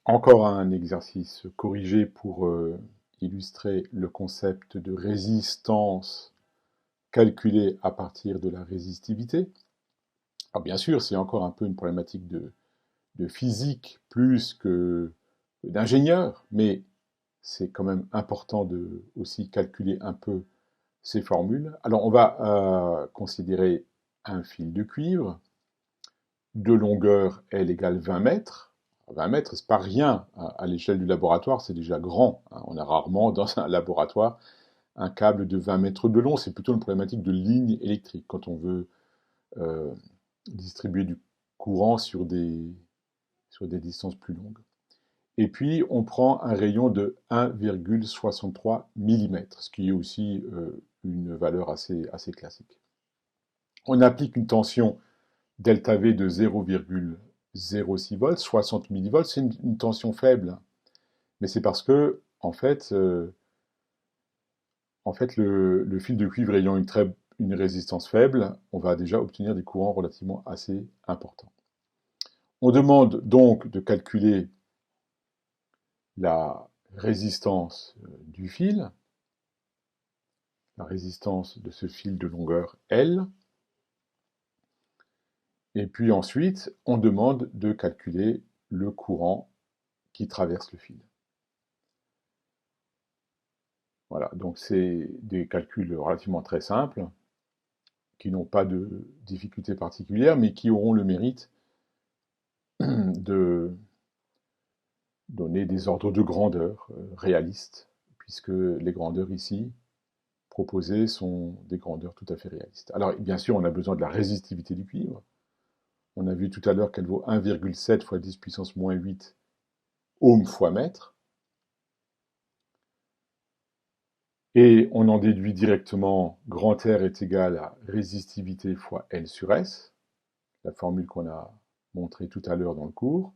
Encore un exercice corrigé pour illustrer le concept de résistance calculée à partir de la résistivité. Alors bien sûr, c'est encore un peu une problématique de physique plus que d'ingénieur, mais c'est quand même important de aussi calculer un peu ces formules. Alors on va considérer un fil de cuivre de longueur L égale 20 mètres. 20 mètres, c'est pas rien à l'échelle du laboratoire, c'est déjà grand. On a rarement dans un laboratoire un câble de 20 mètres de long, c'est plutôt une problématique de ligne électrique quand on veut euh, distribuer du courant sur des distances plus longues. Et puis on prend un rayon de 1,63 mm, ce qui est aussi une valeur assez classique. On applique une tension delta V de 0,06 volts, 60 millivolts, c'est une tension faible. Mais c'est parce que, le fil de cuivre ayant une résistance faible, on va déjà obtenir des courants relativement assez importants. On demande donc de calculer la résistance du fil, la résistance de ce fil de longueur L, et puis ensuite, on demande de calculer le courant qui traverse le fil. Voilà, donc c'est des calculs relativement très simples, qui n'ont pas de difficultés particulières, mais qui auront le mérite de donner des ordres de grandeur réalistes, puisque les grandeurs ici proposées sont des grandeurs tout à fait réalistes. Alors bien sûr, on a besoin de la résistivité du cuivre. On a vu tout à l'heure qu'elle vaut 1,7 fois 10 puissance moins 8 ohms fois mètre. Et on en déduit directement grand R est égal à résistivité fois L sur S, la formule qu'on a montrée tout à l'heure dans le cours.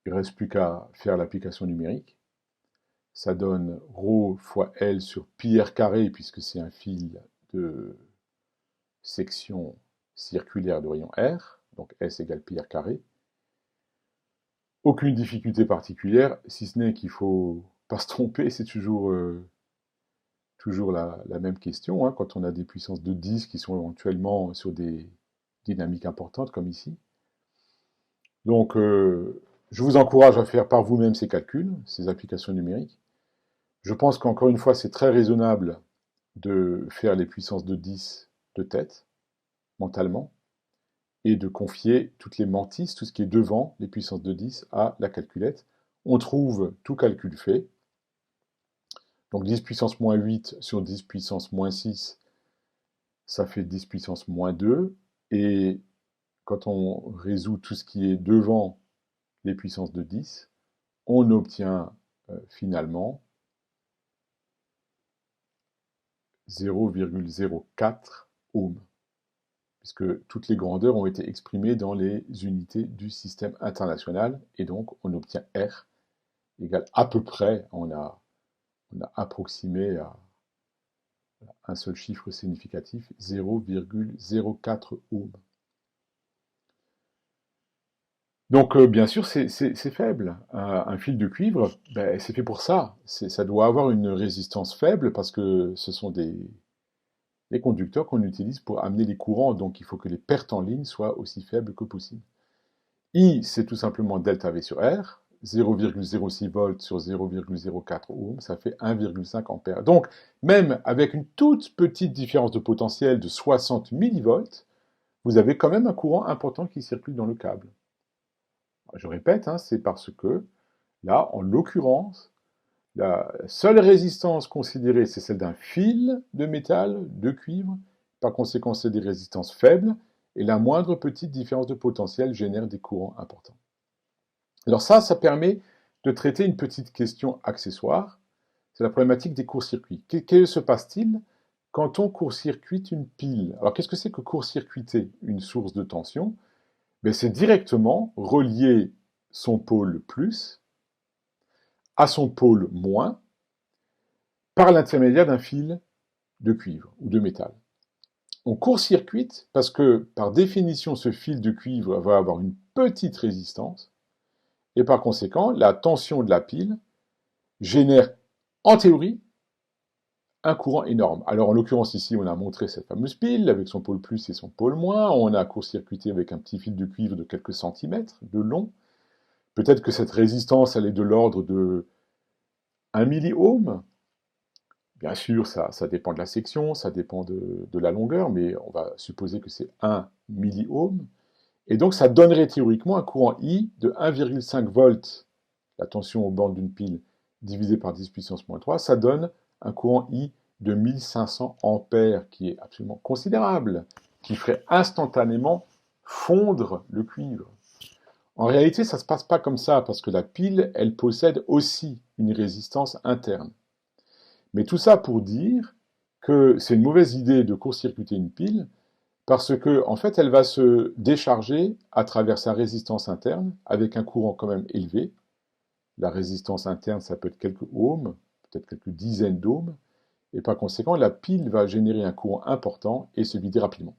Il ne reste plus qu'à faire l'application numérique. Ça donne ρ fois L sur pi r carré, puisque c'est un fil de section circulaire de rayon R, donc S égale pi r carré. Aucune difficulté particulière, si ce n'est qu'il ne faut pas se tromper, c'est toujours la même question, hein, quand on a des puissances de 10 qui sont éventuellement sur des dynamiques importantes, comme ici. Donc, je vous encourage à faire par vous-même ces calculs, ces applications numériques. Je pense qu'encore une fois, c'est très raisonnable de faire les puissances de 10 de tête, mentalement, et de confier toutes les mantisses, tout ce qui est devant les puissances de 10 à la calculette. On trouve tout calcul fait. Donc 10 puissance moins 8 sur 10 puissance moins 6, ça fait 10 puissance moins 2. Et quand on résout tout ce qui est devant les puissances de 10, on obtient finalement 0,04 ohms, puisque toutes les grandeurs ont été exprimées dans les unités du système international, et donc on obtient R égale à peu près, on a approximé à un seul chiffre significatif, 0,04 ohms. Donc bien sûr, c'est faible. Un fil de cuivre, ben, c'est fait pour ça. Ça doit avoir une résistance faible parce que ce sont des conducteurs qu'on utilise pour amener les courants. Donc il faut que les pertes en ligne soient aussi faibles que possible. I, c'est tout simplement delta V sur R. 0,06 volts sur 0,04 ohms, ça fait 1,5 ampères. Donc, même avec une toute petite différence de potentiel de 60 millivolts, vous avez quand même un courant important qui circule dans le câble. Je répète, hein, c'est parce que, là, en l'occurrence, la seule résistance considérée, c'est celle d'un fil de métal, de cuivre. Par conséquent, c'est des résistances faibles, et la moindre petite différence de potentiel génère des courants importants. Alors ça permet de traiter une petite question accessoire, c'est la problématique des courts-circuits. Que se passe-t-il quand on court-circuite une pile? Alors qu'est-ce que c'est que court-circuiter une source de tension? Ben, c'est directement relier son pôle plus à son pôle moins par l'intermédiaire d'un fil de cuivre ou de métal. On court-circuite parce que, par définition, ce fil de cuivre va avoir une petite résistance, et par conséquent, la tension de la pile génère, en théorie, un courant énorme. Alors en l'occurrence ici, on a montré cette fameuse pile avec son pôle plus et son pôle moins. On a court-circuité avec un petit fil de cuivre de quelques centimètres de long. Peut-être que cette résistance, elle est de l'ordre de 1 milliohm. Bien sûr, ça dépend de la section, ça dépend de la longueur, mais on va supposer que c'est 1 milliohm. Et donc ça donnerait théoriquement un courant I de 1,5 volts, la tension aux bornes d'une pile, divisé par 10 puissance moins 3, ça donne un courant I de 1500 ampères, qui est absolument considérable, qui ferait instantanément fondre le cuivre. En réalité, ça ne se passe pas comme ça, parce que la pile, elle possède aussi une résistance interne. Mais tout ça pour dire que c'est une mauvaise idée de court-circuiter une pile, parce que, en fait, elle va se décharger à travers sa résistance interne, avec un courant quand même élevé. La résistance interne, ça peut être quelques ohms, peut-être quelques dizaines d'ohms, et par conséquent, la pile va générer un courant important et se vider rapidement.